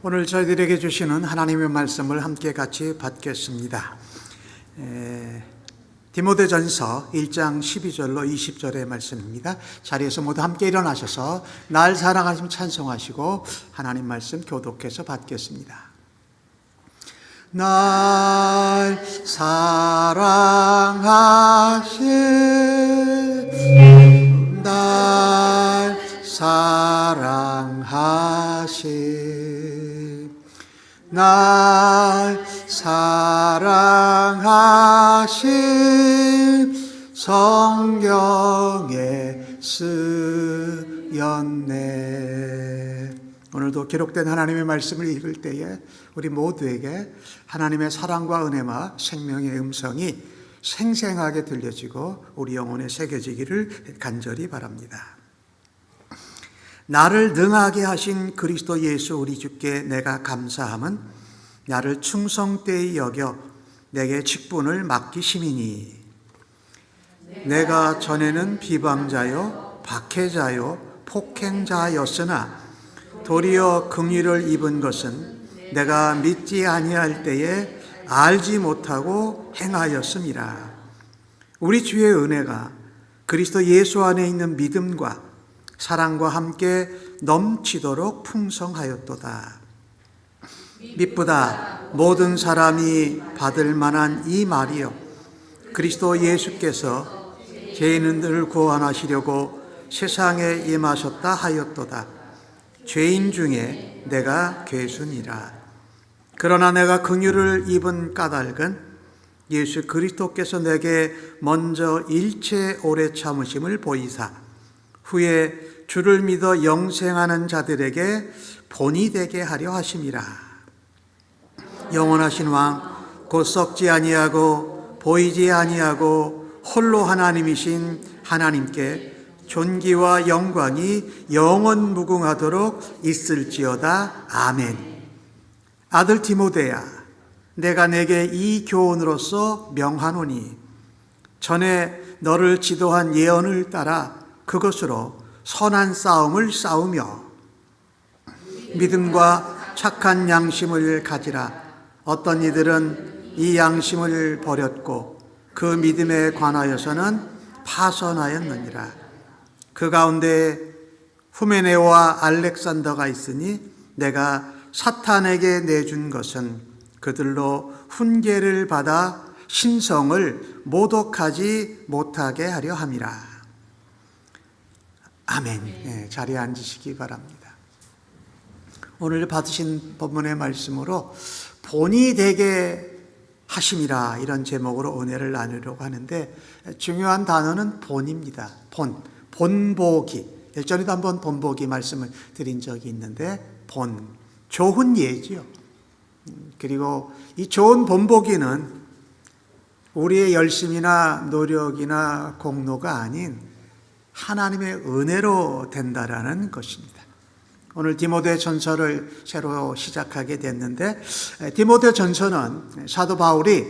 오늘 저희들에게 주시는 하나님의 말씀을 함께 같이 받겠습니다. 디모데전서 1장 12절로 20절의 말씀입니다. 자리에서 모두 함께 일어나셔서 날 사랑하시면 찬송하시고 하나님 말씀 교독해서 받겠습니다. 날 사랑하신 날 사랑하신 날 사랑하신 성경에 쓰였네. 오늘도 기록된 하나님의 말씀을 읽을 때에 우리 모두에게 하나님의 사랑과 은혜와 생명의 음성이 생생하게 들려지고 우리 영혼에 새겨지기를 간절히 바랍니다. 나를 능하게 하신 그리스도 예수 우리 주께 내가 감사함은 나를 충성되이 여겨 내게 직분을 맡기심이니 내가 전에는 비방자요 박해자요 폭행자였으나 도리어 긍휼을 입은 것은 내가 믿지 아니할 때에 알지 못하고 행하였음이라. 우리 주의 은혜가 그리스도 예수 안에 있는 믿음과 사랑과 함께 넘치도록 풍성하였도다. 미쁘다 모든 사람이 받을 만한 이 말이요 그리스도 예수께서 죄인들을 구원하시려고 세상에 임하셨다 하였도다. 죄인 중에 내가 괴순이라. 그러나 내가 긍휼을 입은 까닭은 예수 그리스도께서 내게 먼저 일체 오래 참으심을 보이사 후에 주를 믿어 영생하는 자들에게 본이 되게 하려 하심이라. 영원하신 왕 곧 썩지 아니하고 보이지 아니하고 홀로 하나님이신 하나님께 존귀와 영광이 영원 무궁하도록 있을지어다. 아멘. 아들 디모데야, 내가 내게 이 교훈으로서 명하노니 전에 너를 지도한 예언을 따라 그것으로 선한 싸움을 싸우며 믿음과 착한 양심을 가지라. 어떤 이들은 이 양심을 버렸고 그 믿음에 관하여서는 파선하였느니라. 그 가운데 후메네오와 알렉산더가 있으니 내가 사탄에게 내준 것은 그들로 훈계를 받아 신성을 모독하지 못하게 하려 함이라. 아멘. 자리에 앉으시기 바랍니다. 오늘 받으신 본문의 말씀으로 본이 되게 하심이라, 이런 제목으로 은혜를 나누려고 하는데 중요한 단어는 본입니다. 본보기. 예전에도 한번 본보기 말씀을 드린 적이 있는데 좋은 예지요. 그리고 이 좋은 본보기는 우리의 열심이나 노력이나 공로가 아닌 하나님의 은혜로 된다라는 것입니다. 오늘 디모데 전서를 새로 시작하게 됐는데 디모데 전서는 사도 바울이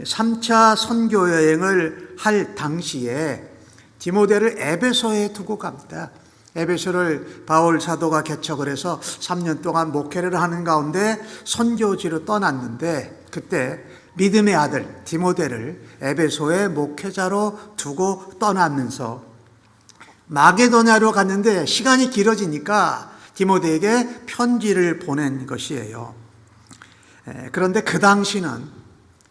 3차 선교 여행을 할 당시에 디모데를 에베소에 두고 갑니다. 에베소를 바울 사도가 개척을 해서 3년 동안 목회를 하는 가운데 선교지로 떠났는데 그때 믿음의 아들 디모데를 에베소의 목회자로 두고 떠나면서 마게도냐로 갔는데 시간이 길어지니까 디모데에게 편지를 보낸 것이에요. 그런데 그 당시는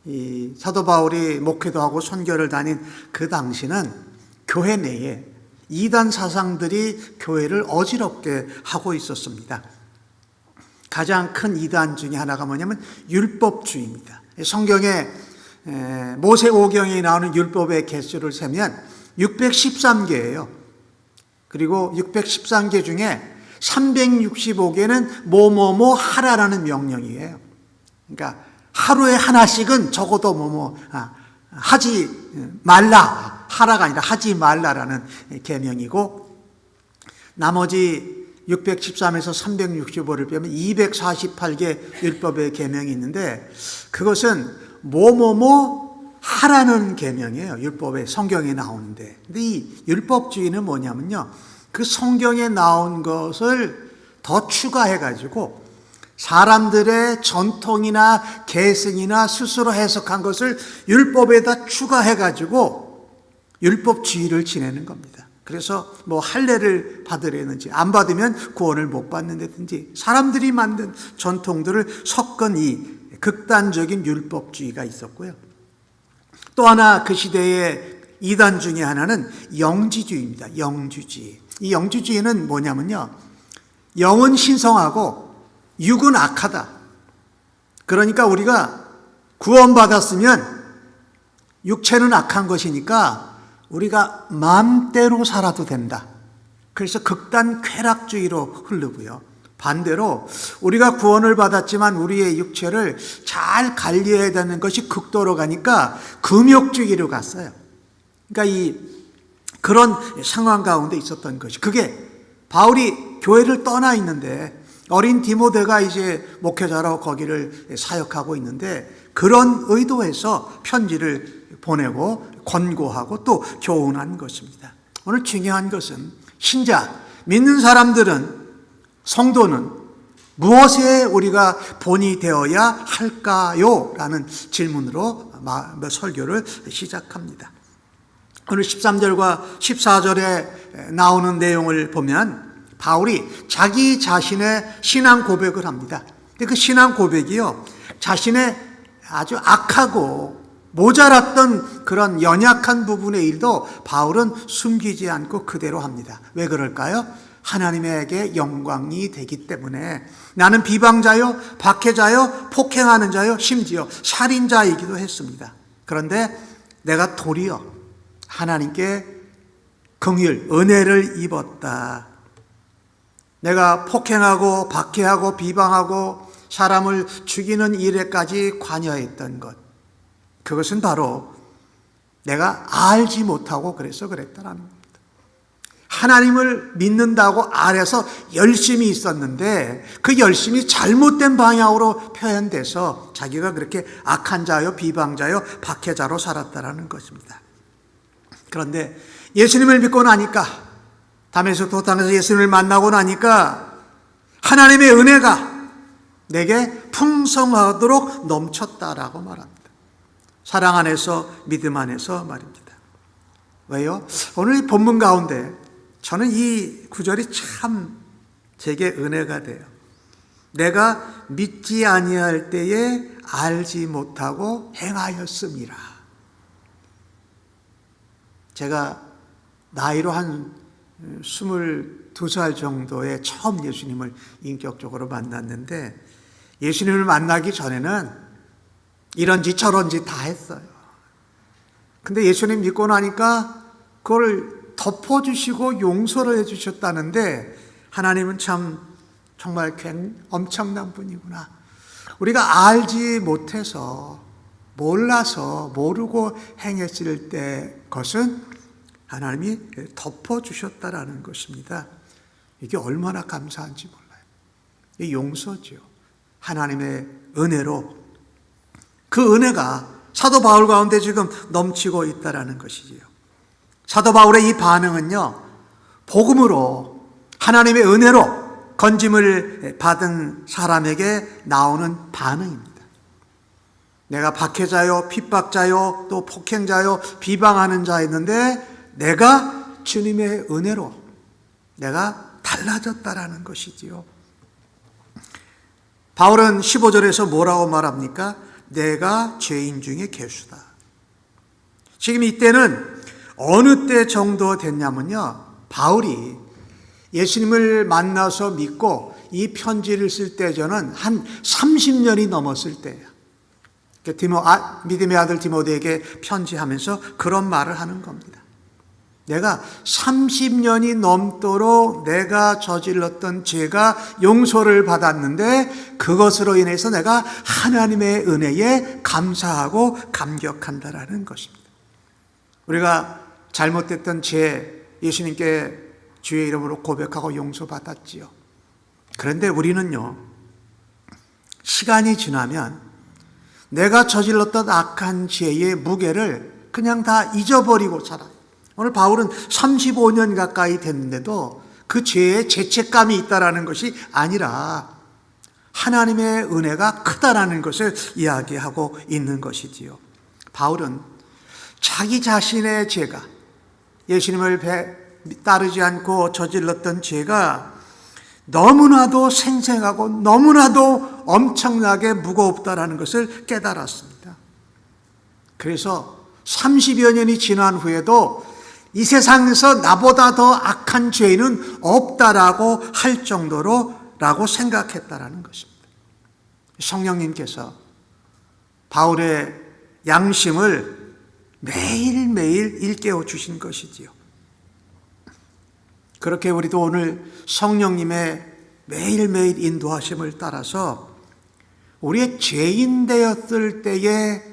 이 사도 바울이 목회도 하고 선교를 다닌 그 당시는 교회 내에 이단 사상들이 교회를 어지럽게 하고 있었습니다. 가장 큰 이단 중에 하나가 뭐냐면 율법주의입니다. 성경에 모세오경에 나오는 율법의 개수를 세면 613개예요. 그리고 613개 중에 365개는 뭐뭐뭐 하라라는 명령이에요. 그러니까 하루에 하나씩은 적어도 하지 말라, 하라가 아니라 하지 말라라는 계명이고 나머지 613에서 365를 빼면 248개 율법의 계명이 있는데 그것은 뭐뭐뭐 하라는 계명이에요. 율법에 성경에 나오는데. 근데 이 율법주의는 뭐냐면요, 그 성경에 나온 것을 더 추가해 가지고 사람들의 전통이나 계승이나 스스로 해석한 것을 율법에다 추가해가지고 율법주의를 지내는 겁니다. 그래서 뭐 할례를 받으려는지 안 받으면 구원을 못 받는다든지 사람들이 만든 전통들을 섞은 이 극단적인 율법주의가 있었고요. 또 하나 그 시대의 이단 중에 하나는 영지주의입니다. 영주주의. 이 영주주의는 뭐냐면요, 영은 신성하고 육은 악하다. 그러니까 우리가 구원받았으면 육체는 악한 것이니까 우리가 마음대로 살아도 된다. 그래서 극단 쾌락주의로 흐르고요. 반대로 우리가 구원을 받았지만 우리의 육체를 잘 관리해야 되는 것이 극도로 가니까 금욕주의로 갔어요. 그러니까 그런 상황 가운데 있었던 것이, 그게 바울이 교회를 떠나 있는데 어린 디모데가 이제 목회자로 거기를 사역하고 있는데 그런 의도에서 편지를 보내고 권고하고 또 교훈한 것입니다. 오늘 중요한 것은 신자, 믿는 사람들은, 성도는 무엇에 우리가 본이 되어야 할까요? 라는 질문으로 설교를 시작합니다. 오늘 13절과 14절에 나오는 내용을 보면 바울이 자기 자신의 신앙 고백을 합니다. 근데 그 신앙 고백이요, 자신의 아주 악하고 모자랐던 그런 연약한 부분의 일도 바울은 숨기지 않고 그대로 합니다. 왜 그럴까요? 하나님에게 영광이 되기 때문에. 나는 비방자요, 박해자요, 폭행하는 자요, 심지어 살인자이기도 했습니다. 그런데 내가 도리어 하나님께 긍휼, 은혜를 입었다. 내가 폭행하고 박해하고 비방하고 사람을 죽이는 일에까지 관여했던 것, 그것은 바로 내가 알지 못하고 그래서 그랬다라는 겁니다. 하나님을 믿는다고 아래서 열심히 있었는데 그 열심이 잘못된 방향으로 표현돼서 자기가 그렇게 악한 자요, 비방자요, 박해자로 살았다라는 것입니다. 그런데 예수님을 믿고 나니까, 다메섹 도상에서 예수님을 만나고 나니까 하나님의 은혜가 내게 풍성하도록 넘쳤다라고 말합니다. 사랑 안에서, 믿음 안에서 말입니다. 왜요? 오늘 이 본문 가운데 저는 이 구절이 참 제게 은혜가 돼요. 내가 믿지 아니할 때에 알지 못하고 행하였음이라. 제가 나이로 한 22살 정도에 처음 예수님을 인격적으로 만났는데, 예수님을 만나기 전에는 이런지 저런지 다 했어요. 근데 예수님 믿고 나니까 그걸 덮어주시고 용서를 해주셨다는데, 하나님은 참 정말 엄청난 분이구나. 우리가 알지 못해서, 몰라서, 모르고 행했을 때 것은 하나님이 덮어주셨다라는 것입니다. 이게 얼마나 감사한지 몰라요. 이 용서죠. 하나님의 은혜로, 그 은혜가 사도 바울 가운데 지금 넘치고 있다라는 것이지요. 사도 바울의 이 반응은요, 복음으로, 하나님의 은혜로 건짐을 받은 사람에게 나오는 반응입니다. 내가 박해자요, 핍박자요, 또 폭행자요, 비방하는 자였는데 내가 주님의 은혜로 내가 달라졌다라는 것이지요. 바울은 15절에서 뭐라고 말합니까? 내가 죄인 중에 괴수다. 지금 이때는 어느 때 정도 됐냐면요, 바울이 예수님을 만나서 믿고 이 편지를 쓸 때 저는 한 30년이 넘었을 때예요. 믿음의 아들 디모데에게 편지하면서 그런 말을 하는 겁니다. 내가 30년이 넘도록 내가 저질렀던 죄가 용서를 받았는데 그것으로 인해서 내가 하나님의 은혜에 감사하고 감격한다라는 것입니다. 우리가 잘못됐던 죄, 예수님께 주의 이름으로 고백하고 용서받았지요. 그런데 우리는요, 시간이 지나면 내가 저질렀던 악한 죄의 무게를 그냥 다 잊어버리고 살아요. 오늘 바울은 35년 가까이 됐는데도 그 죄에 죄책감이 있다라는 것이 아니라 하나님의 은혜가 크다라는 것을 이야기하고 있는 것이지요. 바울은 자기 자신의 죄가, 예수님을 따르지 않고 저질렀던 죄가 너무나도 생생하고 너무나도 엄청나게 무겁다라는 것을 깨달았습니다. 그래서 30여 년이 지난 후에도 이 세상에서 나보다 더 악한 죄인은 없다라고 할 정도로라고 생각했다라는 것입니다. 성령님께서 바울의 양심을 매일매일 일깨워 주신 것이지요. 그렇게 우리도 오늘 성령님의 매일매일 인도하심을 따라서 우리의 죄인 되었을 때의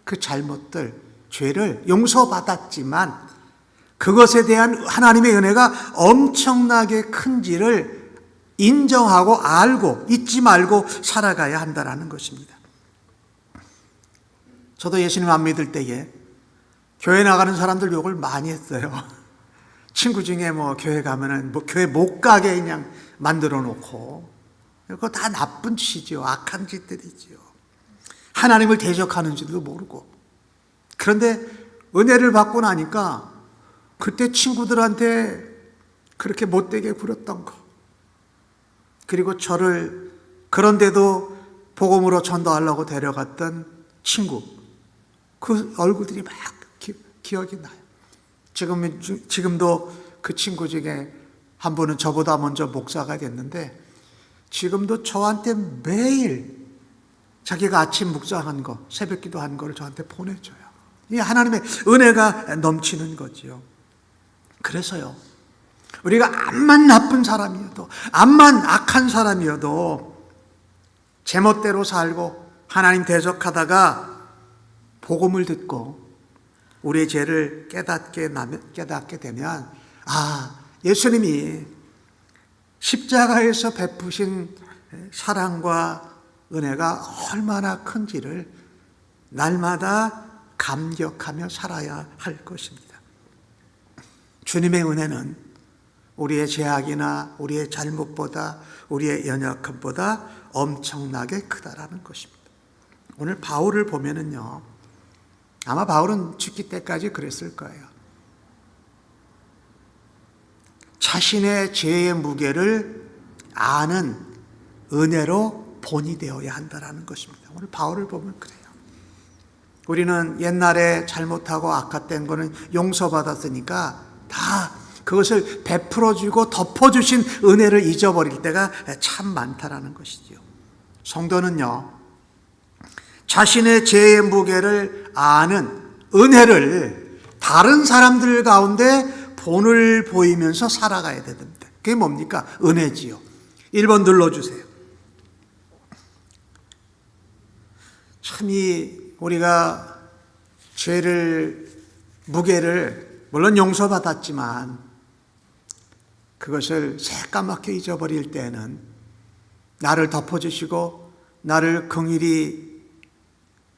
그 잘못들, 죄를 용서받았지만 그것에 대한 하나님의 은혜가 엄청나게 큰지를 인정하고 알고 잊지 말고 살아가야 한다는 것입니다. 저도 예수님 안 믿을 때에 교회 나가는 사람들 욕을 많이 했어요. 친구 중에 교회 가면은 교회 못 가게 그냥 만들어 놓고, 그거 다 나쁜 짓이죠. 악한 짓들이죠. 하나님을 대적하는 줄도 모르고. 그런데 은혜를 받고 나니까 그때 친구들한테 그렇게 못되게 굴었던 거, 그리고 저를 그런데도 복음으로 전도하려고 데려갔던 친구, 그 얼굴들이 막 기억이 나요. 지금도 그 친구 중에 한 분은 저보다 먼저 목사가 됐는데 지금도 저한테 매일 자기가 아침 묵상한 거, 새벽 기도한 거를 저한테 보내줘요. 이 하나님의 은혜가 넘치는 거지요. 그래서요, 우리가 암만 나쁜 사람이어도, 암만 악한 사람이어도 제멋대로 살고 하나님 대적하다가 복음을 듣고 우리의 죄를 깨닫게 되면, 예수님이 십자가에서 베푸신 사랑과 은혜가 얼마나 큰지를 날마다 감격하며 살아야 할 것입니다. 주님의 은혜는 우리의 죄악이나 우리의 잘못보다, 우리의 연약함보다 엄청나게 크다라는 것입니다. 오늘 바울을 보면은요, 아마 바울은 죽기 때까지 그랬을 거예요. 자신의 죄의 무게를 아는 은혜로 본이 되어야 한다는 것입니다. 오늘 바울을 보면 그래요. 우리는 옛날에 잘못하고 악화된 거는 용서받았으니까 다 그것을 베풀어주고 덮어주신 은혜를 잊어버릴 때가 참 많다라는 것이죠. 성도는요, 자신의 죄의 무게를 아는 은혜를 다른 사람들 가운데 본을 보이면서 살아가야 됩니다. 그게 뭡니까? 은혜지요. 1번 눌러주세요. 참 우리가 무게를 물론 용서받았지만 그것을 새까맣게 잊어버릴 때는 나를 덮어주시고 나를 긍휼히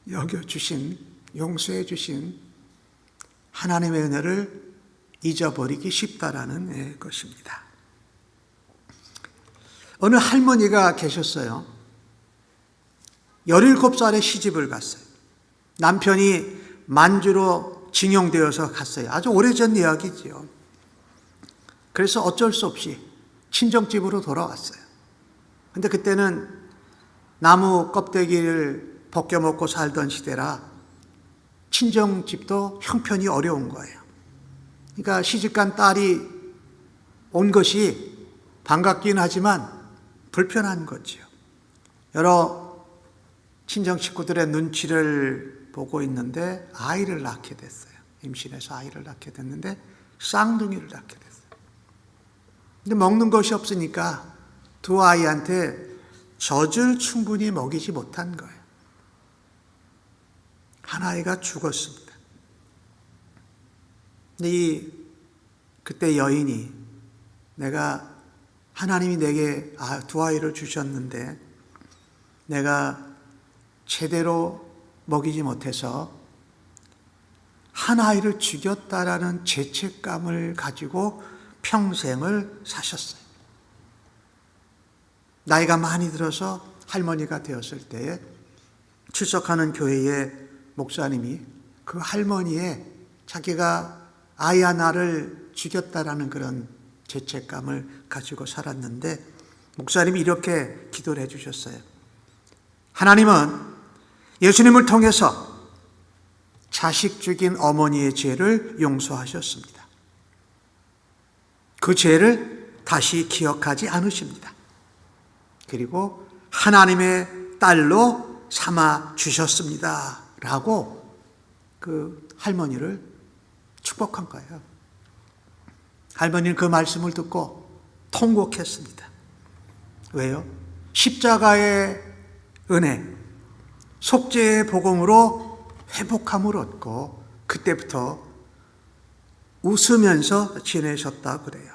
여겨주신, 용서해 주신 하나님의 은혜를 잊어버리기 쉽다라는 것입니다. 어느 할머니가 계셨어요. 17살에 시집을 갔어요. 남편이 만주로 징용되어서 갔어요. 아주 오래전 이야기지요. 그래서 어쩔 수 없이 친정집으로 돌아왔어요. 근데 그때는 나무 껍데기를 벗겨먹고 살던 시대라 친정집도 형편이 어려운 거예요. 그러니까 시집간 딸이 온 것이 반갑긴 하지만 불편한 거지요. 여러 친정 식구들의 눈치를 보고 있는데 아이를 낳게 됐어요. 임신해서 아이를 낳게 됐는데 쌍둥이를 낳게 됐어요. 근데 먹는 것이 없으니까 두 아이한테 젖을 충분히 먹이지 못한 거예요. 한 아이가 죽었습니다. 근데 그때 여인이, 내가 하나님이 내게 두 아이를 주셨는데 내가 제대로 먹이지 못해서 한 아이를 죽였다라는 죄책감을 가지고 평생을 사셨어요. 나이가 많이 들어서 할머니가 되었을 때에 출석하는 교회의 목사님이 그 할머니의 자기가 아이 하나를 죽였다라는 그런 죄책감을 가지고 살았는데 목사님이 이렇게 기도를 해주셨어요. 하나님은 예수님을 통해서 자식 죽인 어머니의 죄를 용서하셨습니다. 그 죄를 다시 기억하지 않으십니다. 그리고 하나님의 딸로 삼아 주셨습니다. 라고 그 할머니를 축복한 거예요. 할머니는 그 말씀을 듣고 통곡했습니다. 왜요? 십자가의 은혜, 속죄의 복음으로 회복함을 얻고 그때부터 웃으면서 지내셨다 그래요.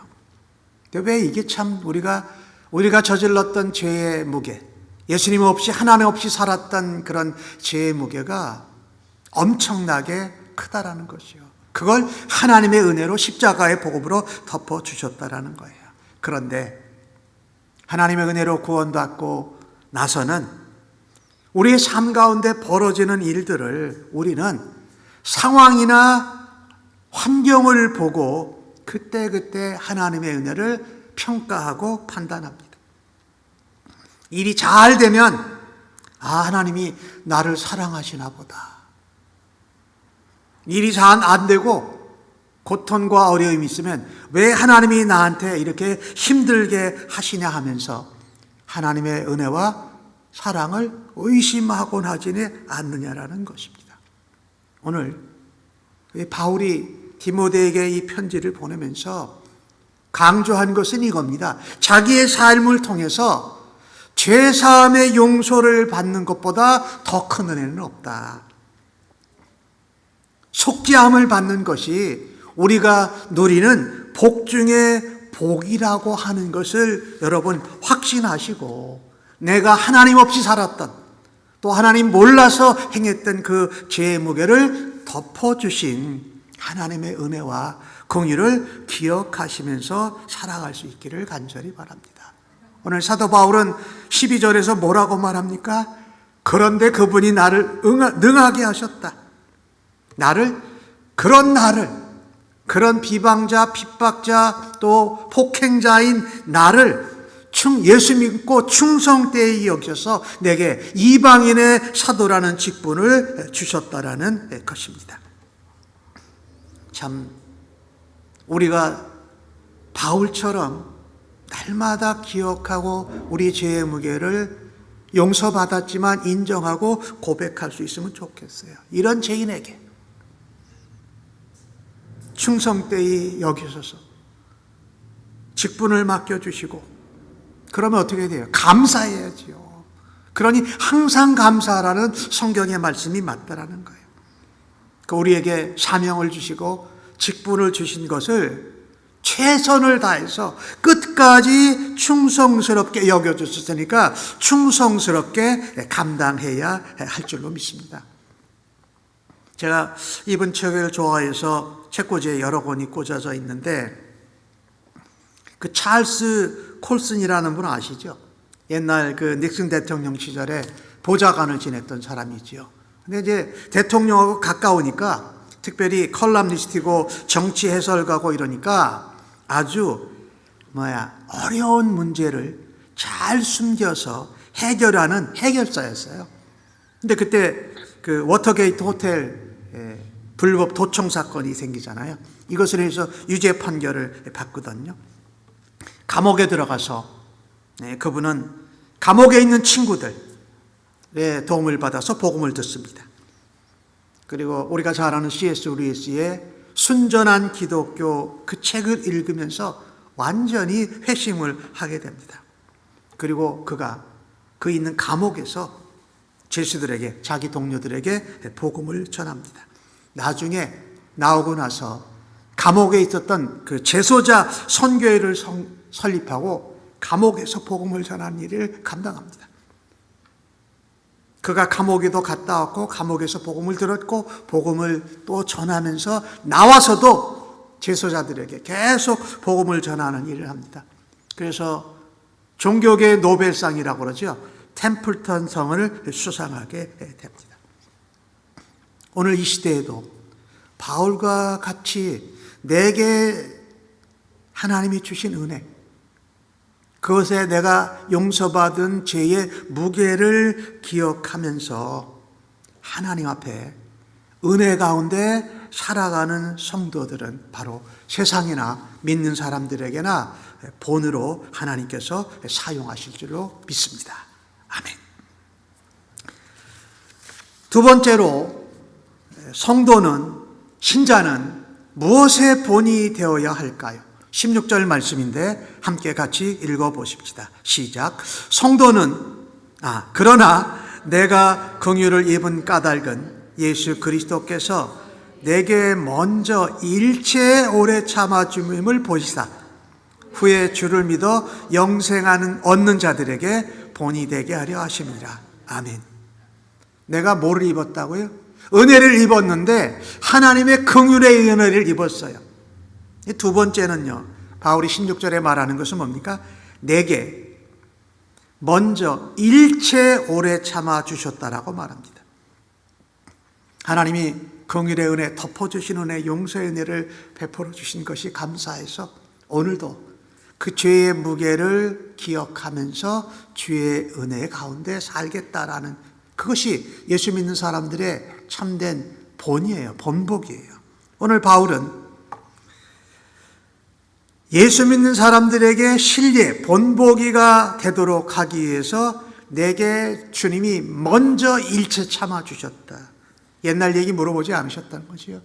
왜 이게 참 우리가 저질렀던 죄의 무게, 예수님 없이 하나님 없이 살았던 그런 죄의 무게가 엄청나게 크다라는 것이요. 그걸 하나님의 은혜로 십자가의 복음으로 덮어주셨다라는 거예요. 그런데 하나님의 은혜로 구원받고 나서는 우리의 삶 가운데 벌어지는 일들을 우리는 상황이나 환경을 보고 그때그때 하나님의 은혜를 평가하고 판단합니다. 일이 잘 되면 하나님이 나를 사랑하시나 보다. 일이 잘 안 되고 고통과 어려움이 있으면 왜 하나님이 나한테 이렇게 힘들게 하시냐 하면서 하나님의 은혜와 사랑을 의심하곤 하지는 않느냐라는 것입니다. 오늘 바울이 디모데에게 이 편지를 보내면서 강조한 것은 이겁니다. 자기의 삶을 통해서 죄사함의 용서를 받는 것보다 더 큰 은혜는 없다. 속죄함을 받는 것이 우리가 누리는 복 중에 복이라고 하는 것을 여러분 확신하시고 내가 하나님 없이 살았던 또 하나님 몰라서 행했던 그 죄의 무게를 덮어주신 하나님의 은혜와 긍휼을 기억하시면서 살아갈 수 있기를 간절히 바랍니다. 오늘 사도 바울은 12절에서 뭐라고 말합니까? 그런데 그분이 나를 능하게 하셨다. 그런 비방자, 핍박자, 또 폭행자인 나를 예수 믿고 충성되이 여겨서 내게 이방인의 사도라는 직분을 주셨다라는 것입니다. 참 우리가 바울처럼 날마다 기억하고 우리 죄의 무게를 용서받았지만 인정하고 고백할 수 있으면 좋겠어요. 이런 죄인에게 충성되이 여기셔서 직분을 맡겨주시고 그러면 어떻게 돼요? 감사해야지요. 그러니 항상 감사하라는 성경의 말씀이 맞다라는 거예요. 우리에게 사명을 주시고 직분을 주신 것을 최선을 다해서 끝까지 충성스럽게 여겨주셨으니까 충성스럽게 감당해야 할 줄로 믿습니다. 제가 이분 책을 좋아해서 책꽂이에 여러 권이 꽂아져 있는데 그 찰스 콜슨이라는 분 아시죠? 옛날 그 닉슨 대통령 시절에 보좌관을 지냈던 사람이지요. 근데 이제 대통령하고 가까우니까 특별히 컬럼니스트고 정치 해설가고 이러니까 아주 어려운 문제를 잘 숨겨서 해결하는 해결사였어요. 근데 그때 그 워터게이트 호텔 불법 도청 사건이 생기잖아요. 이것을 해서 유죄 판결을 받거든요. 감옥에 들어가서 그분은 감옥에 있는 친구들의 도움을 받아서 복음을 듣습니다. 그리고 우리가 잘 아는 C.S. 루이스의 순전한 기독교 그 책을 읽으면서 완전히 회심을 하게 됩니다. 그리고 그가 그 있는 감옥에서 죄수들에게 자기 동료들에게 복음을 전합니다. 나중에 나오고 나서 감옥에 있었던 그 재소자 선교회를 설립하고 감옥에서 복음을 전하는 일을 감당합니다. 그가 감옥에도 갔다 왔고 감옥에서 복음을 들었고 복음을 또 전하면서 나와서도 재소자들에게 계속 복음을 전하는 일을 합니다. 그래서 종교계 노벨상이라고 그러죠. 템플턴 성을 수상하게 됩니다. 오늘 이 시대에도 바울과 같이 내게 하나님이 주신 은혜, 그것에 내가 용서받은 죄의 무게를 기억하면서 하나님 앞에 은혜 가운데 살아가는 성도들은 바로 세상이나 믿는 사람들에게나 본으로 하나님께서 사용하실 줄로 믿습니다. 아멘. 두 번째로, 성도는, 신자는 무엇의 본이 되어야 할까요? 16절 말씀인데 함께 같이 읽어보십시다. 시작. 성도는 그러나 내가 긍휼을 입은 까닭은 예수 그리스도께서 내게 먼저 일체의 오래 참아줌을 보시사 후에 주를 믿어 영생하는 얻는 자들에게 본이 되게 하려 하심이라. 아멘. 내가 뭐를 입었다고요? 은혜를 입었는데 하나님의 긍휼의 은혜를 입었어요. 두 번째는요, 바울이 16절에 말하는 것은 뭡니까? 내게 먼저 일체 오래 참아 주셨다라고 말합니다. 하나님이 긍휼의 은혜, 덮어주신 은혜, 용서의 은혜를 베풀어 주신 것이 감사해서 오늘도 그 죄의 무게를 기억하면서 주의 은혜 가운데 살겠다라는, 그것이 예수 믿는 사람들의 참된 본이에요. 본복이에요. 오늘 바울은 예수 믿는 사람들에게 신뢰, 본보기가 되도록 하기 위해서 내게 주님이 먼저 일체 참아주셨다. 옛날 얘기 물어보지 않으셨다는 거지요.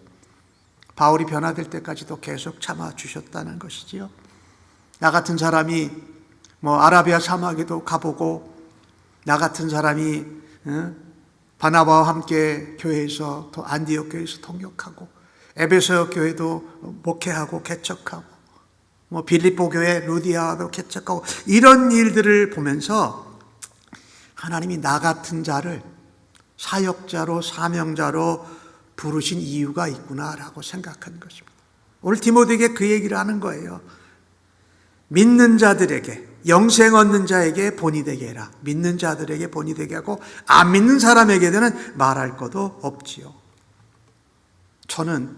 바울이 변화될 때까지도 계속 참아주셨다는 것이지요. 나 같은 사람이 아라비아 사막에도 가보고, 나 같은 사람이 바나바와 함께 교회에서, 또 안디옥 교회에서 통역하고, 에베소 교회도 목회하고 개척하고, 빌립보 교회 루디아도 개척하고, 이런 일들을 보면서 하나님이 나 같은 자를 사역자로, 사명자로 부르신 이유가 있구나라고 생각한 것입니다. 오늘 디모데에게 그 얘기를 하는 거예요. 믿는 자들에게, 영생 얻는 자에게 본이 되게 해라. 믿는 자들에게 본이 되게 하고 안 믿는 사람에게는 말할 것도 없지요. 저는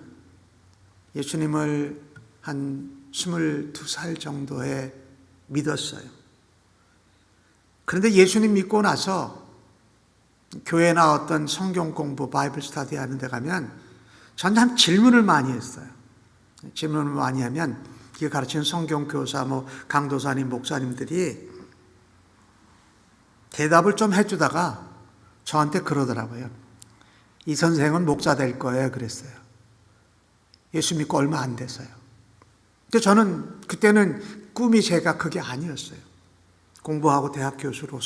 예수님을 한 22살 정도에 믿었어요. 그런데 예수님 믿고 나서 교회나 어떤 성경 공부, 바이블 스터디 하는 데 가면 전 참 질문을 많이 했어요. 질문을 많이 하면 그 가르치는 성경 교사, 강도사님, 목사님들이 대답을 좀 해주다가 저한테 그러더라고요. 이 선생은 목사 될 거예요. 그랬어요. 예수 믿고 얼마 안 돼서요. 근데 저는 그때는 꿈이 제가 그게 아니었어요. 공부하고 대학 교수로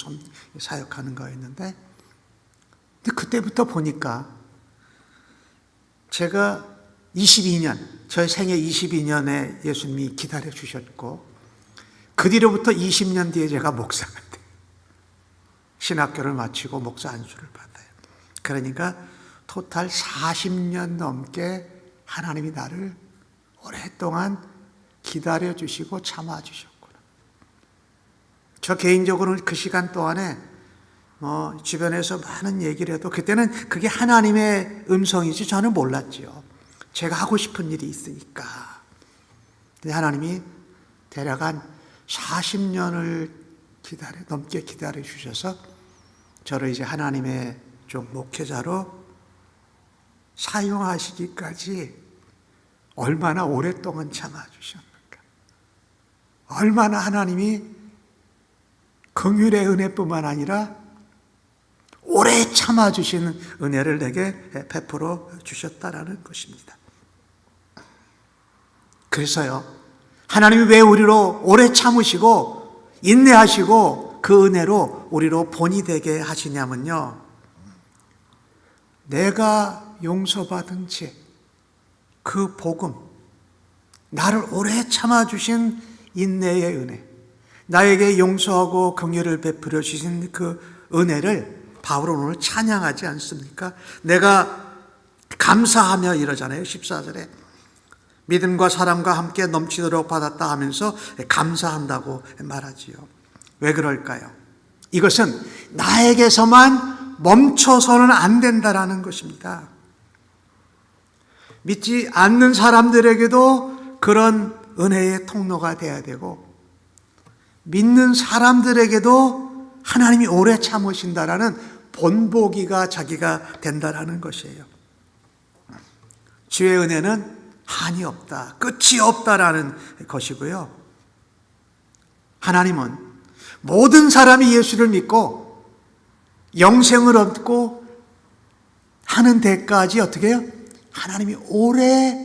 사역하는 거였는데, 근데 그때부터 보니까 제가 22년, 저의 생애 22년에 예수님이 기다려 주셨고, 그 뒤로부터 20년 뒤에 제가 목사가 돼요. 신학교를 마치고 목사 안수를 받아요. 그러니까 토탈 40년 넘게 하나님이 나를 오랫동안 기다려 주시고 참아 주셨구나. 저 개인적으로는 그 시간 동안에 주변에서 많은 얘기를 해도 그때는 그게 하나님의 음성이지 저는 몰랐지요. 제가 하고 싶은 일이 있으니까. 근데 하나님이 대략 한 40년을 넘게 기다려 주셔서 저를 이제 하나님의 좀 목회자로 사용하시기까지 얼마나 오랫동안 참아주셨는가. 얼마나 하나님이 긍휼의 은혜뿐만 아니라 오래 참아주시는 은혜를 내게 베풀어 주셨다라는 것입니다. 그래서요, 하나님이 왜 우리로 오래 참으시고 인내하시고 그 은혜로 우리로 본이 되게 하시냐면요, 내가 용서받은 죄, 그 복음, 나를 오래 참아주신 인내의 은혜, 나에게 용서하고 긍휼을 베풀어 주신 그 은혜를 바울은 오늘 찬양하지 않습니까? 내가 감사하며 이러잖아요. 14절에 믿음과 사랑과 함께 넘치도록 받았다 하면서 감사한다고 말하지요. 왜 그럴까요? 이것은 나에게서만 멈춰서는 안 된다라는 것입니다. 믿지 않는 사람들에게도 그런 은혜의 통로가 돼야 되고, 믿는 사람들에게도 하나님이 오래 참으신다라는 본보기가 자기가 된다라는 것이에요. 주의 은혜는 한이 없다, 끝이 없다라는 것이고요. 하나님은 모든 사람이 예수를 믿고 영생을 얻고 하는 데까지 어떻게 해요? 하나님이 오래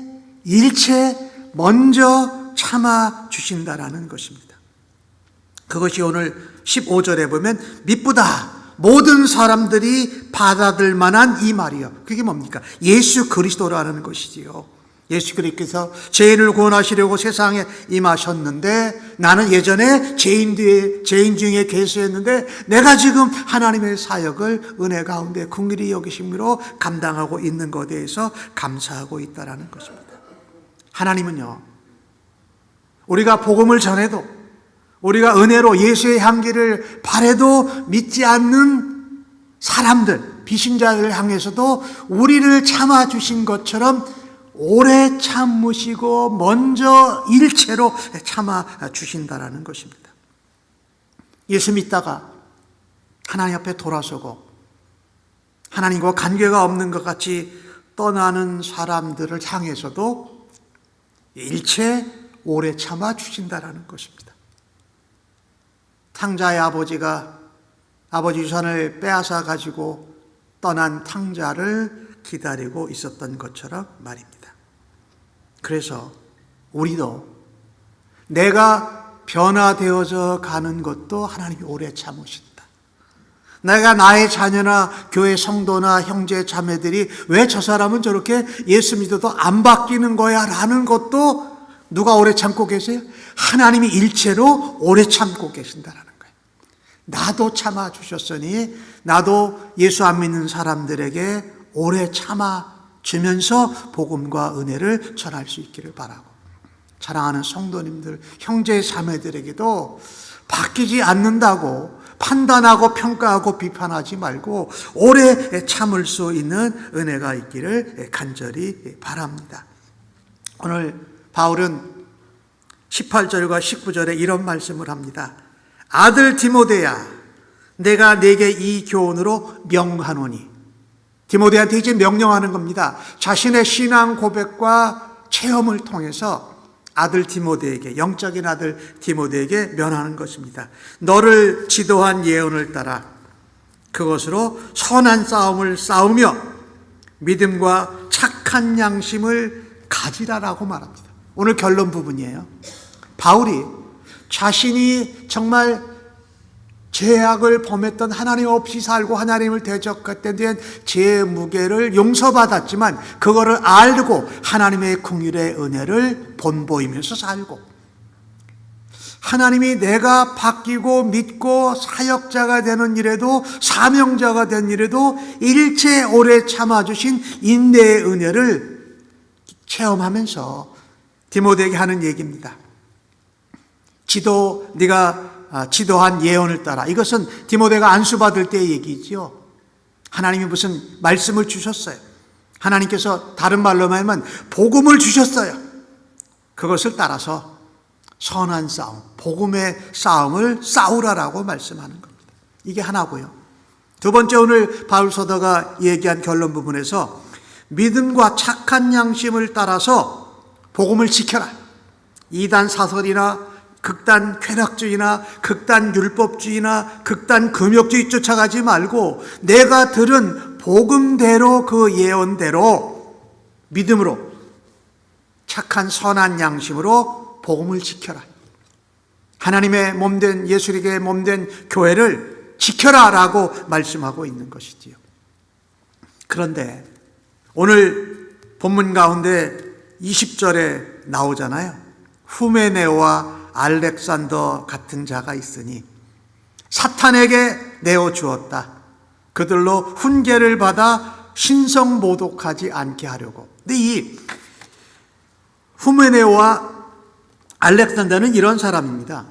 일체 먼저 참아 주신다라는 것입니다. 그것이 오늘 15절에 보면 미쁘다, 모든 사람들이 받아들 만한 이 말이요. 그게 뭡니까? 예수 그리스도라는 것이지요. 예수 그리스도께서 죄인을 구원하시려고 세상에 임하셨는데, 나는 예전에 죄인 중에 계수했는데 내가 지금 하나님의 사역을 은혜 가운데 긍휼히 여기심으로 감당하고 있는 것에 대해서 감사하고 있다는 것입니다. 하나님은요, 우리가 복음을 전해도, 우리가 은혜로 예수의 향기를 바래도 믿지 않는 사람들, 비신자를 향해서도 우리를 참아주신 것처럼 오래 참으시고 먼저 일체로 참아주신다라는 것입니다. 예수 믿다가 하나님 앞에 돌아서고 하나님과 관계가 없는 것 같이 떠나는 사람들을 향해서도 일체 오래 참아주신다라는 것입니다. 탕자의 아버지가 아버지 유산을 빼앗아 가지고 떠난 탕자를 기다리고 있었던 것처럼 말입니다. 그래서 우리도 내가 변화되어져 가는 것도 하나님이 오래 참으신다. 내가 나의 자녀나 교회 성도나 형제 자매들이 왜 저 사람은 저렇게 예수 믿어도 안 바뀌는 거야 라는 것도 누가 오래 참고 계세요? 하나님이 일체로 오래 참고 계신다라는 거예요. 나도 참아 주셨으니 나도 예수 안 믿는 사람들에게 오래 참아 주면서 복음과 은혜를 전할 수 있기를 바라고, 사랑하는 성도님들, 형제 자매들에게도 바뀌지 않는다고 판단하고 평가하고 비판하지 말고 오래 참을 수 있는 은혜가 있기를 간절히 바랍니다. 오늘 바울은 18절과 19절에 이런 말씀을 합니다. 아들 디모데야, 내가 네게 이 교훈으로 명하노니. 디모데한테 이제 명령하는 겁니다. 자신의 신앙 고백과 체험을 통해서 아들 디모데에게, 영적인 아들 디모데에게 면하는 것입니다. 너를 지도한 예언을 따라 그것으로 선한 싸움을 싸우며 믿음과 착한 양심을 가지라라고 말합니다. 오늘 결론 부분이에요. 바울이 자신이 정말 죄악을 범했던, 하나님 없이 살고 하나님을 대적했던 죄의 무게를 용서받았지만 그거를 알고 하나님의 긍휼의 은혜를 본보이면서 살고, 하나님이 내가 바뀌고 믿고 사역자가 되는 일에도, 사명자가 된 일에도 일체 오래 참아주신 인내의 은혜를 체험하면서 디모데에게 하는 얘기입니다. 네가 지도한 예언을 따라. 이것은 디모데가 안수받을 때의 얘기죠. 하나님이 무슨 말씀을 주셨어요. 하나님께서 다른 말로 말하면 복음을 주셨어요. 그것을 따라서 선한 싸움, 복음의 싸움을 싸우라라고 말씀하는 겁니다. 이게 하나고요. 두 번째, 오늘 바울 서도가 얘기한 결론 부분에서 믿음과 착한 양심을 따라서 복음을 지켜라. 이단 사설이나 극단 쾌락주의나 극단 율법주의나 극단 금욕주의 쫓아가지 말고 내가 들은 복음대로, 그 예언대로 믿음으로 착한 선한 양심으로 복음을 지켜라. 하나님의 몸된, 예수에게 몸된 교회를 지켜라라고 말씀하고 있는 것이지요. 그런데 오늘 본문 가운데 20절에 나오잖아요. 후메네오와 알렉산더 같은 자가 있으니 사탄에게 내어주었다. 그들로 훈계를 받아 신성 모독하지 않게 하려고. 근데 이 후메네오와 알렉산더는 이런 사람입니다.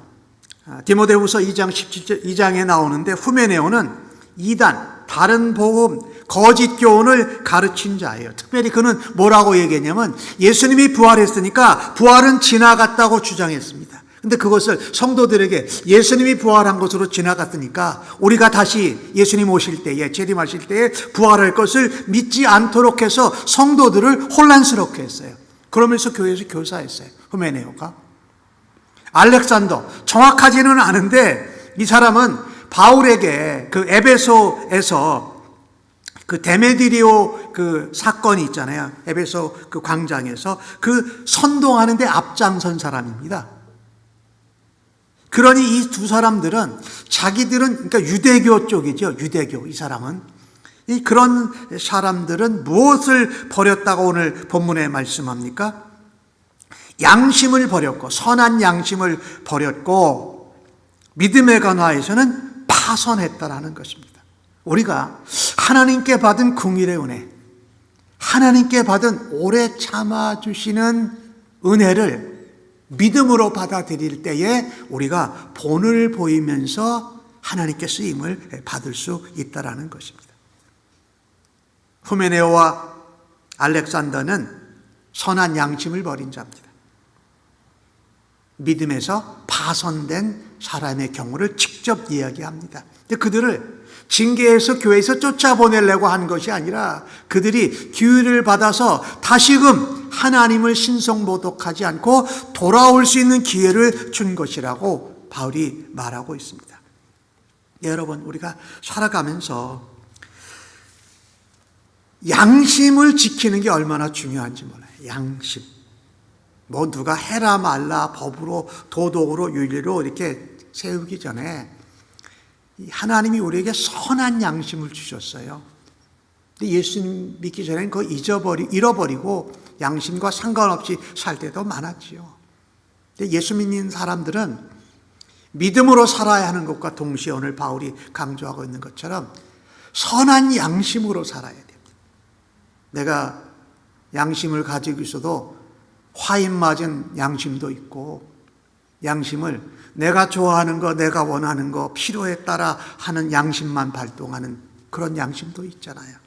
디모데후서 2장 17절 2장에 나오는데, 후메네오는 이단, 다른 복음, 거짓 교훈을 가르친 자예요. 특별히 그는 뭐라고 얘기했냐면 예수님이 부활했으니까 부활은 지나갔다고 주장했습니다. 근데 그것을 성도들에게 예수님이 부활한 것으로 지나갔으니까 우리가 다시 예수님 오실 때에, 재림하실 때에 부활할 것을 믿지 않도록 해서 성도들을 혼란스럽게 했어요. 그러면서 교회에서 교사했어요. 후메네오가. 알렉산더, 정확하지는 않은데 이 사람은 바울에게 그 에베소에서 그 데메드리오 그 사건이 있잖아요. 에베소 그 광장에서 그 선동하는데 앞장선 사람입니다. 그러니 이 두 사람들은 자기들은, 그러니까 유대교 쪽이죠. 유대교, 이 사람은. 그런 사람들은 무엇을 버렸다고 오늘 본문에 말씀합니까? 양심을 버렸고, 선한 양심을 버렸고, 믿음에 관하여서는 파선했다라는 것입니다. 우리가 하나님께 받은 긍휼의 은혜, 하나님께 받은 오래 참아주시는 은혜를 믿음으로 받아들일 때에 우리가 본을 보이면서 하나님께 쓰임을 받을 수 있다라는 것입니다. 후메네오와 알렉산더는 선한 양심을 버린 자입니다. 믿음에서 파선된 사람의 경우를 직접 이야기합니다. 근데 그들을 징계해서 교회에서 쫓아보내려고 한 것이 아니라 그들이 기회를 받아서 다시금 하나님을 신성모독하지 않고 돌아올 수 있는 기회를 준 것이라고 바울이 말하고 있습니다. 여러분, 우리가 살아가면서 양심을 지키는 게 얼마나 중요한지 몰라요. 양심. 뭐 누가 해라 말라 법으로 도덕으로 윤리로 이렇게 세우기 전에 하나님이 우리에게 선한 양심을 주셨어요. 근데 예수님 믿기 전에는 그거 잃어버리고 양심과 상관없이 살 때도 많았지요. 근데 예수 믿는 사람들은 믿음으로 살아야 하는 것과 동시에 오늘 바울이 강조하고 있는 것처럼 선한 양심으로 살아야 됩니다. 내가 양심을 가지고 있어도 화인 맞은 양심도 있고, 양심을 내가 좋아하는 거, 내가 원하는 거, 필요에 따라 하는 양심만 발동하는 그런 양심도 있잖아요.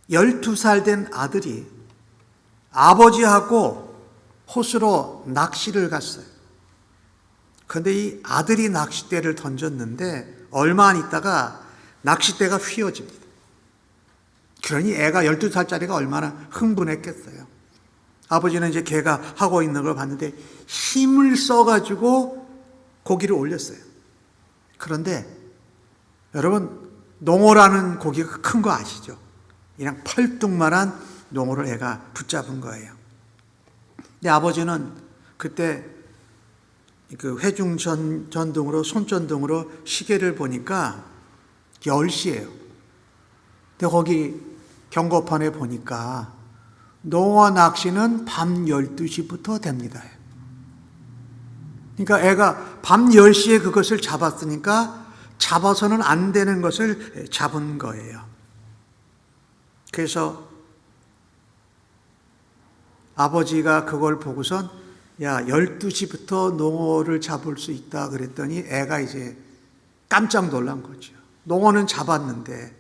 12살 된 아들이 아버지하고 호수로 낚시를 갔어요. 그런데 이 아들이 낚싯대를 던졌는데 얼마 안 있다가 낚싯대가 휘어집니다. 그러니 애가 12살짜리가 얼마나 흥분했겠어요. 아버지는 이제 걔가 하고 있는 걸 봤는데 힘을 써가지고 고기를 올렸어요. 그런데 여러분, 농어라는 고기가 큰 거 아시죠? 그냥 펄뚱만한 농어를 애가 붙잡은 거예요. 근데 아버지는 그때 그 회중 전등으로, 손전등으로 시계를 보니까 10시예요. 근데 거기 경고판에 보니까 농어 낚시는 밤 12시부터 됩니다. 그러니까 애가 밤 10시에 그것을 잡았으니까 잡아서는 안 되는 것을 잡은 거예요. 그래서 아버지가 그걸 보고선 야, 12시부터 농어를 잡을 수 있다 그랬더니 애가 이제 깜짝 놀란 거죠. 농어는 잡았는데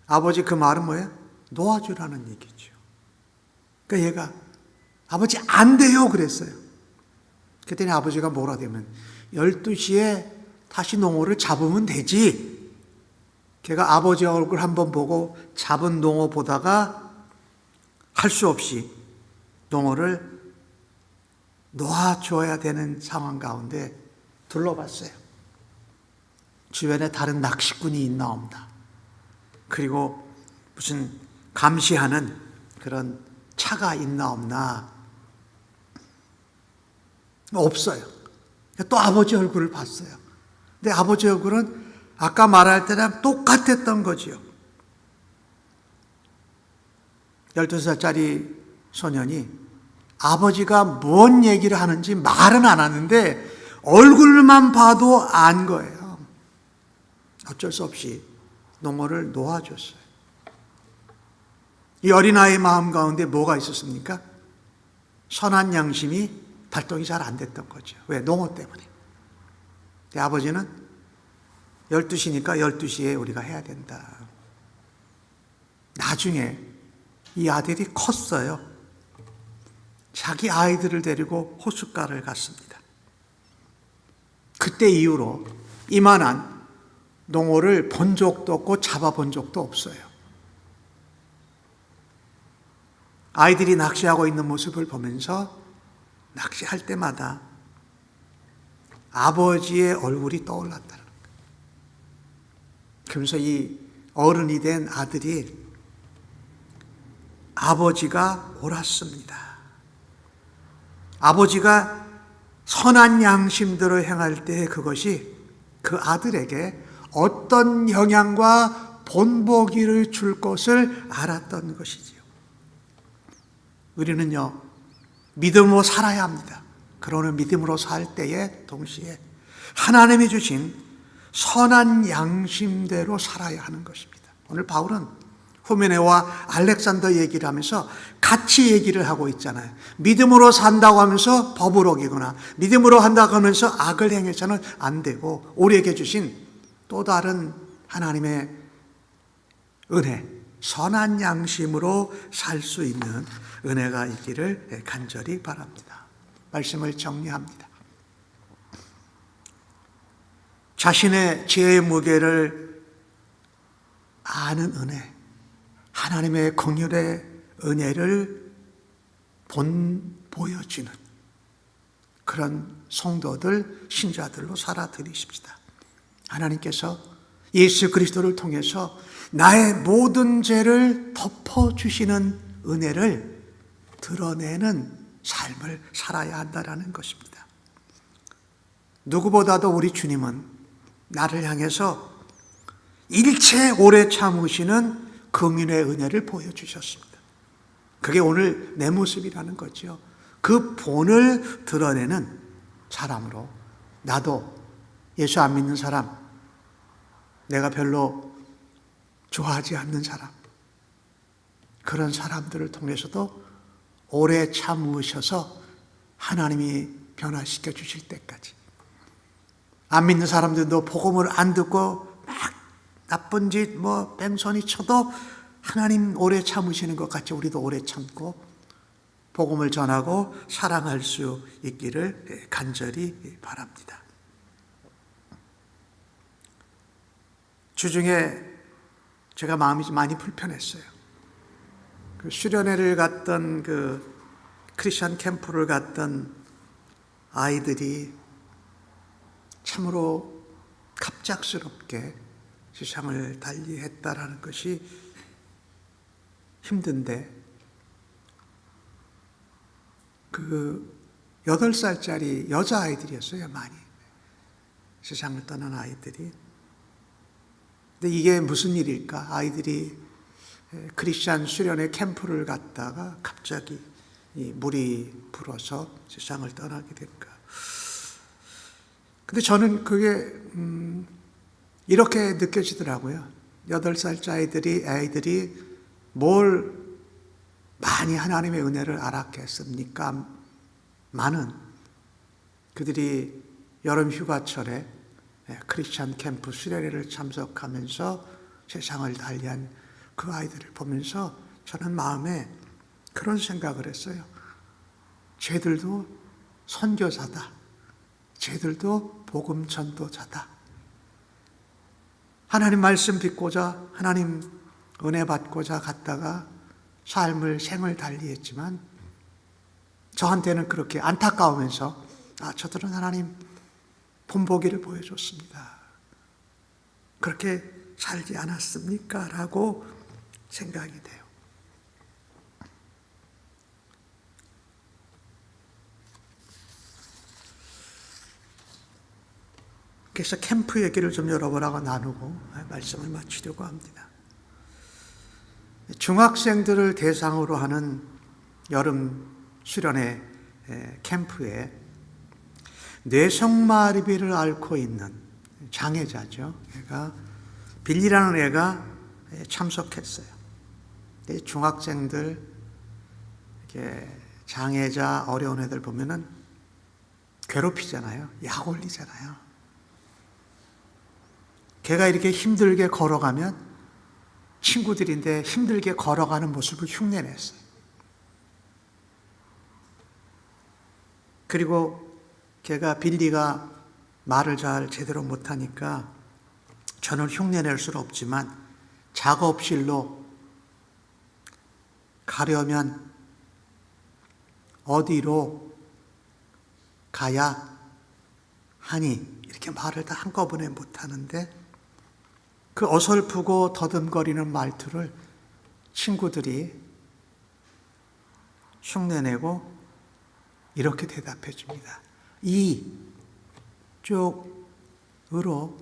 아버지 그 말은 뭐예요? 놓아주라는 얘기죠. 그러니까 얘가 아버지 안 돼요 그랬어요. 그랬더니 아버지가 뭐라 되면 12시에 다시 농어를 잡으면 되지. 걔가 아버지 얼굴 한번 보고 잡은 농어 보다가 할 수 없이 농어를 놓아줘야 되는 상황 가운데 둘러봤어요. 주변에 다른 낚시꾼이 있나 없나, 그리고 무슨 감시하는 그런 차가 있나 없나, 없어요. 또 아버지 얼굴을 봤어요. 근데 아버지 얼굴은 아까 말할 때랑 똑같았던 거지요. 12살짜리 소년이 아버지가 뭔 얘기를 하는지 말은 안 하는데 얼굴만 봐도 안 거예요. 어쩔 수 없이 농어를 놓아줬어요. 이 어린아이의 마음 가운데 뭐가 있었습니까? 선한 양심이 발동이 잘 안 됐던 거죠. 왜? 농어 때문에. 아버지는 12시니까 12시에 우리가 해야 된다. 나중에 이 아들이 컸어요. 자기 아이들을 데리고 호숫가를 갔습니다. 그때 이후로 이만한 농어를 본 적도 없고 잡아본 적도 없어요. 아이들이 낚시하고 있는 모습을 보면서 낚시할 때마다 아버지의 얼굴이 떠올랐다는 거예요. 그러면서 이 어른이 된 아들이 아버지가 옳았습니다. 아버지가 선한 양심대로 행할 때 그것이 그 아들에게 어떤 영향과 본보기를 줄 것을 알았던 것이지요. 우리는요, 믿음으로 살아야 합니다. 그러는 믿음으로 살 때에 동시에 하나님이 주신 선한 양심대로 살아야 하는 것입니다. 오늘 바울은 후메네와 알렉산더 얘기를 하면서 같이 얘기를 하고 있잖아요. 믿음으로 산다고 하면서 법을 어기거나 믿음으로 한다고 하면서 악을 행해서는 안 되고 우리에게 주신 또 다른 하나님의 은혜, 선한 양심으로 살 수 있는 은혜가 있기를 간절히 바랍니다. 말씀을 정리합니다. 자신의 죄의 무게를 아는 은혜, 하나님의 긍휼의 은혜를 보여주는 그런 성도들, 신자들로 살아드리십시다. 하나님께서 예수 그리스도를 통해서 나의 모든 죄를 덮어주시는 은혜를 드러내는 삶을 살아야 한다는 것입니다. 누구보다도 우리 주님은 나를 향해서 일체 오래 참으시는 긍휼의 은혜를 보여주셨습니다. 그게 오늘 내 모습이라는 거죠. 그 본을 드러내는 사람으로 나도 예수 안 믿는 사람, 내가 별로 좋아하지 않는 사람, 그런 사람들을 통해서도 오래 참으셔서 하나님이 변화시켜 주실 때까지, 안 믿는 사람들도 복음을 안 듣고 막 나쁜 짓 뺑소니 쳐도 하나님 오래 참으시는 것 같이 우리도 오래 참고 복음을 전하고 사랑할 수 있기를 간절히 바랍니다. 주중에 제가 마음이 많이 불편했어요. 그 수련회를 갔던 그 크리스천 캠프를 갔던 아이들이 참으로 갑작스럽게 세상을 달리했다라는 것이 힘든데, 그 8살짜리 여자아이들이었어요. 많이 세상을 떠난 아이들이. 근데 이게 무슨 일일까? 아이들이 크리스천 수련회 캠프를 갔다가 갑자기 이 물이 불어서 세상을 떠나게 될까? 근데 저는 그게 이렇게 느껴지더라고요. 8살짜리 아이들이 뭘 많이 하나님의 은혜를 알았겠습니까? 많은 그들이 여름 휴가철에 크리스천 캠프 수련회를 참석하면서 세상을 달리한 그 아이들을 보면서 저는 마음에 그런 생각을 했어요. 쟤들도 선교사다. 쟤들도 복음 전도자다. 하나님 말씀 듣고자, 하나님 은혜 받고자 갔다가 생을 달리했지만 저한테는 그렇게 안타까우면서 저들은 하나님 본보기를 보여줬습니다. 그렇게 살지 않았습니까? 라고 생각이 돼요. 그래서 캠프 얘기를 좀 여러분하고 나누고 말씀을 마치려고 합니다. 중학생들을 대상으로 하는 여름 수련회 캠프에 뇌성마비를 앓고 있는 장애자죠. 빌리라는 애가 참석했어요. 중학생들, 이렇게 장애자, 어려운 애들 보면은 괴롭히잖아요. 약 올리잖아요. 걔가 이렇게 힘들게 걸어가면 친구들인데 힘들게 걸어가는 모습을 흉내냈어요. 그리고 걔가 빌리가 말을 잘 제대로 못하니까 저는 흉내낼 수는 없지만 작업실로 가려면 어디로 가야 하니 이렇게 말을 다 한꺼번에 못하는데 그 어설프고 더듬거리는 말투를 친구들이 흉내내고 이렇게 대답해 줍니다. 이쪽으로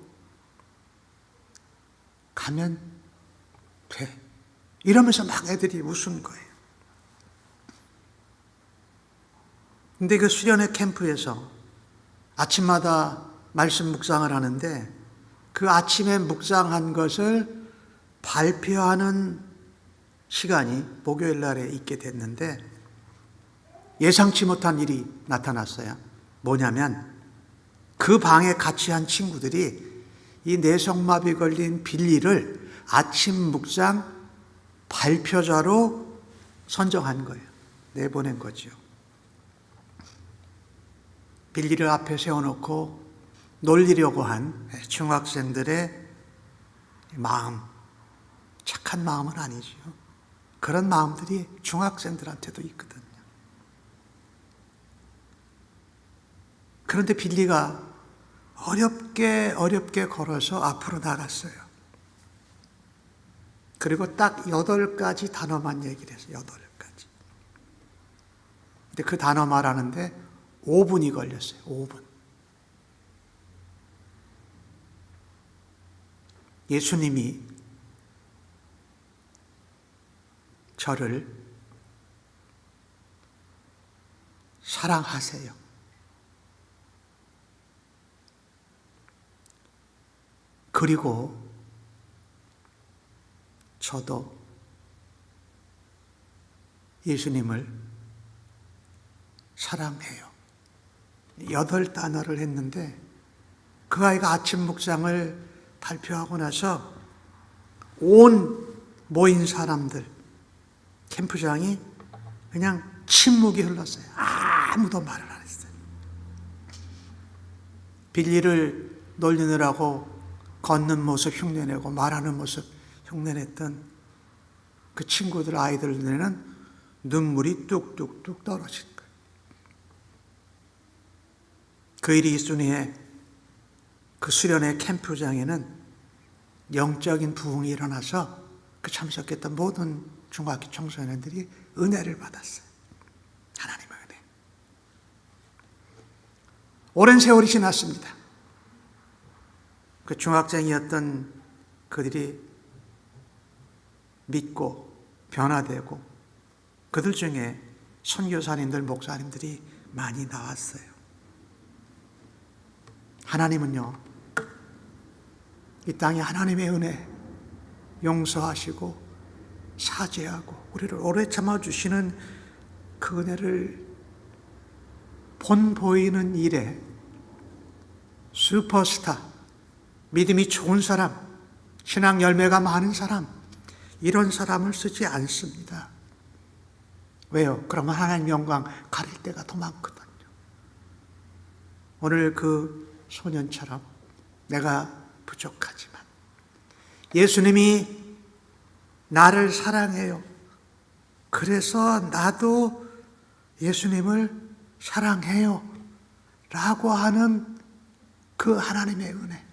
가면 돼. 이러면서 막 애들이 웃은 거예요. 근데 그 수련회 캠프에서 아침마다 말씀 묵상을 하는데 그 아침에 묵상한 것을 발표하는 시간이 목요일 날에 있게 됐는데 예상치 못한 일이 나타났어요. 뭐냐면 그 방에 같이 한 친구들이 이 뇌성마비 걸린 빌리를 아침 묵상 발표자로 선정한 거예요. 내보낸 거죠. 빌리를 앞에 세워놓고 놀리려고 한 중학생들의 마음, 착한 마음은 아니죠. 그런 마음들이 중학생들한테도 있거든요. 그런데 빌리가 어렵게 걸어서 앞으로 나갔어요. 그리고 딱 8가지 단어만 얘기를 했어요. 8가지. 근데 그 단어 말하는데 5분이 걸렸어요. 5분. 예수님이 저를 사랑하세요. 그리고 저도 예수님을 사랑해요. 8단어를 했는데 그 아이가 아침 묵상을 발표하고 나서 온 모인 사람들, 캠프장이 그냥 침묵이 흘렀어요. 아무도 말을 안 했어요. 빌리를 놀리느라고 걷는 모습 흉내내고 말하는 모습 흉내냈던 그 친구들, 아이들 눈에는 눈물이 뚝뚝뚝 떨어진 거예요. 그 일이 있은 후에 그 수련회 캠프장에는 영적인 부흥이 일어나서 그 참석했던 모든 중학교 청소년들이 은혜를 받았어요. 하나님의 은혜. 오랜 세월이 지났습니다. 그 중학생이었던 그들이 믿고 변화되고 그들 중에 선교사님들, 목사님들이 많이 나왔어요. 하나님은요, 이 땅에 하나님의 은혜 용서하시고 사죄하고 우리를 오래 참아주시는 그 은혜를 본 보이는 일에 슈퍼스타, 믿음이 좋은 사람, 신앙 열매가 많은 사람, 이런 사람을 쓰지 않습니다. 왜요? 그러면 하나님 영광 가릴 때가 더 많거든요. 오늘 그 소년처럼 내가 부족하지만 예수님이 나를 사랑해요. 그래서 나도 예수님을 사랑해요. 라고 하는 그 하나님의 은혜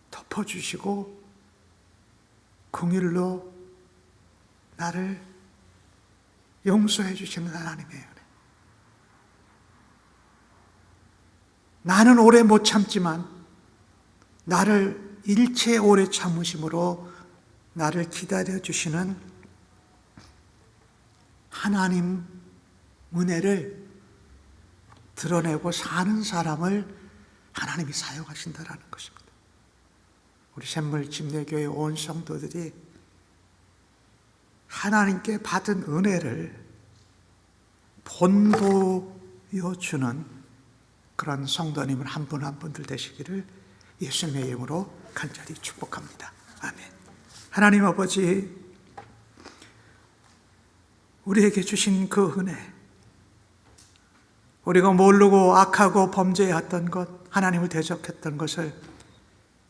덮어주시고 긍휼로 나를 용서해 주시는 하나님의 은혜. 나는 오래 못 참지만 나를 일체 오래 참으심으로 나를 기다려 주시는 하나님 은혜를 드러내고 사는 사람을 하나님이 사용하신다라는 것입니다. 우리 샘물 침례교회 온 성도들이 하나님께 받은 은혜를 본보여주는 그런 성도님을 한 분 한 분들 되시기를 예수님의 이름으로 간절히 축복합니다. 아멘. 하나님 아버지, 우리에게 주신 그 은혜, 우리가 모르고 악하고 범죄했던 것, 하나님을 대적했던 것을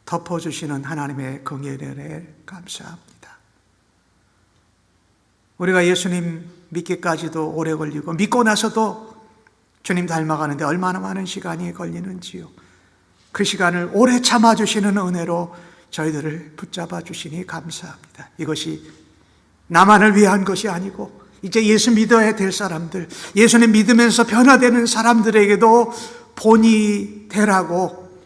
덮어주시는 하나님의 긍휼의 은혜에 감사합니다. 우리가 예수님 믿기까지도 오래 걸리고 믿고 나서도 주님 닮아가는데 얼마나 많은 시간이 걸리는지요. 그 시간을 오래 참아주시는 은혜로 저희들을 붙잡아 주시니 감사합니다. 이것이 나만을 위한 것이 아니고 이제 예수 믿어야 될 사람들, 예수님 믿으면서 변화되는 사람들에게도 본이 되라고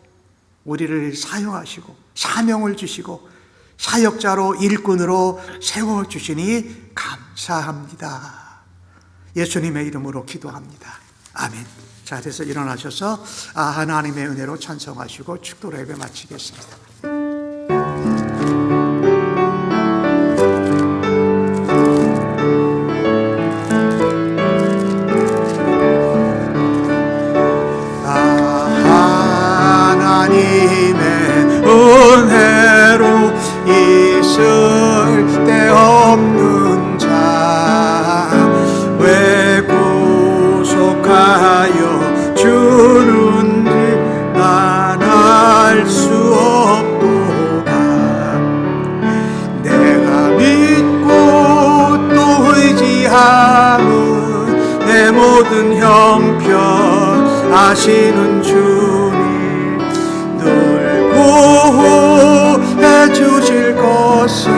우리를 사용하시고 사명을 주시고 사역자로 일꾼으로 세워주시니 감사합니다. 예수님의 이름으로 기도합니다. 아멘. 자, 그래서 일어나셔서 하나님의 은혜로 찬송하시고 축도로 예배 마치겠습니다. 은혜로 있을 데 없는 자 왜 구속하여 주는지 난 알 수 없도다. 내가 믿고 또 의지함은 내 모든 형편 아시는 주님 늘 보호해 주실 것을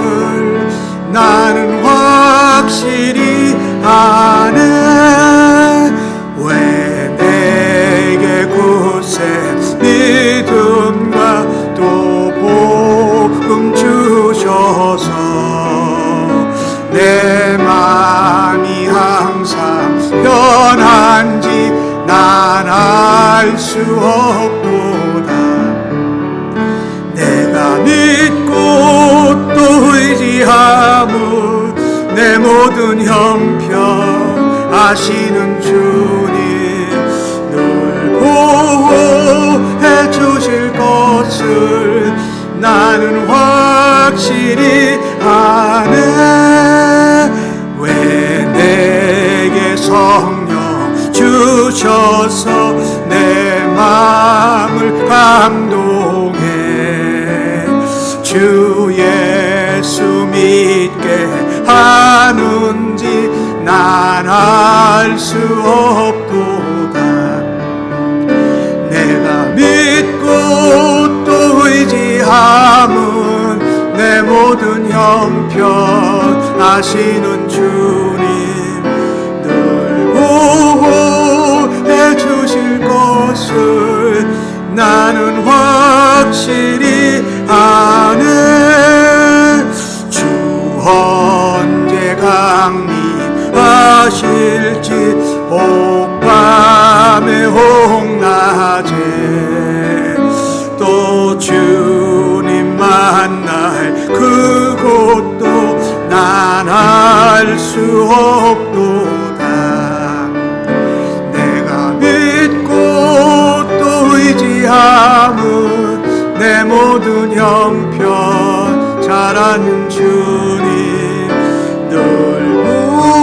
나는 확실히 아네. 왜 내게 굳세 믿음과 또 복음 주셔서 내 마음이 항상 변한지 난 알 수 없도다. 내가 믿고 또 의지함은 내 모든 형편 아시는 주님 늘 보호해 주실 것을 나는 확실히 아네. 왜 내게 성령 주셔서 내 마음을 감동해 주 예수 믿게 하는지 난 알 수 없도다. 내가 믿고 또 의지함은 내 모든 형편 아시는 주님 늘 보호해 주실 것을 나는 확실히 아네. 주 언제 강림하실지 옥밤에 홍낮에 또 주님 만날 그곳도 난 알 수 없도다. 내가 믿고 또 의지함은 내 모든 형편 잘 아는 주님 늘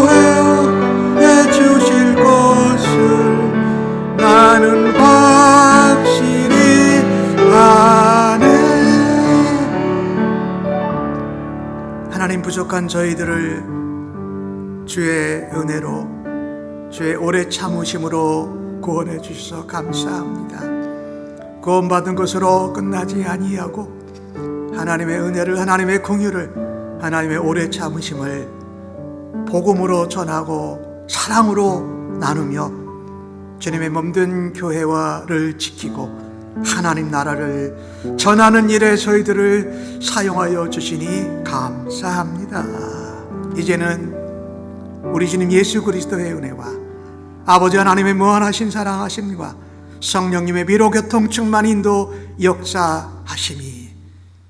구해 주실 것을 나는 확실히 아네. 하나님, 부족한 저희들을 주의 은혜로 주의 오래 참으심으로 구원해 주셔서 감사합니다. 구원받은 것으로 끝나지 아니하고 하나님의 은혜를, 하나님의 긍휼을, 하나님의 오래 참으심을 복음으로 전하고 사랑으로 나누며 주님의 몸된 교회와를 지키고 하나님 나라를 전하는 일에 저희들을 사용하여 주시니 감사합니다. 이제는 우리 주님 예수 그리스도의 은혜와 아버지 하나님의 무한하신 사랑하심과 성령님의 위로 교통 충만 인도 역사하심이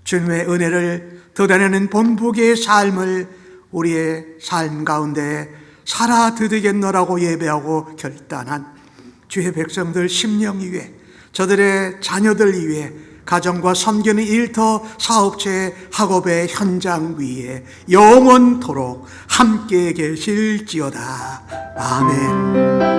주님의 은혜를 드러내는 본보기의 삶을 우리의 삶 가운데 살아 드리겠노라고 예배하고 결단한 주의 백성들 심령 위에, 저들의 자녀들 위에, 가정과 섬기는 일터, 사업체, 학업의 현장 위에 영원토록 함께 계실지어다. 아멘.